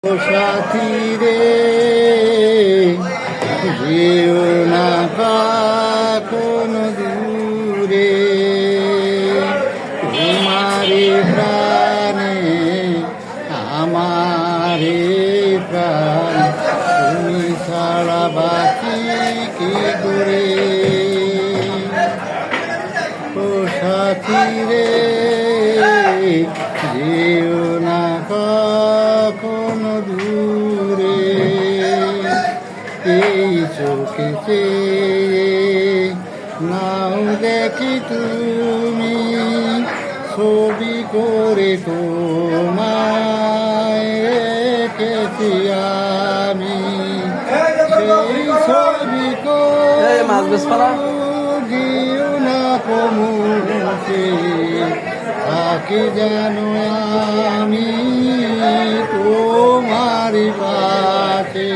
ও সাথী রে, যেও না কখনো দূরে, তোমারে প্রাণে আমারে প্রাণ, তুমি ছাড়া বাকি কি করে। ও সাথী রে, যেও না কখনো দূরে, এই চোখে চেয়ে নাও দেখি তুমি, ছবি করে তোমায় রেখেছি আমি, সেই ছবি করে দিও না কমুছে, থাকি যেন আমি তোমার পাশে।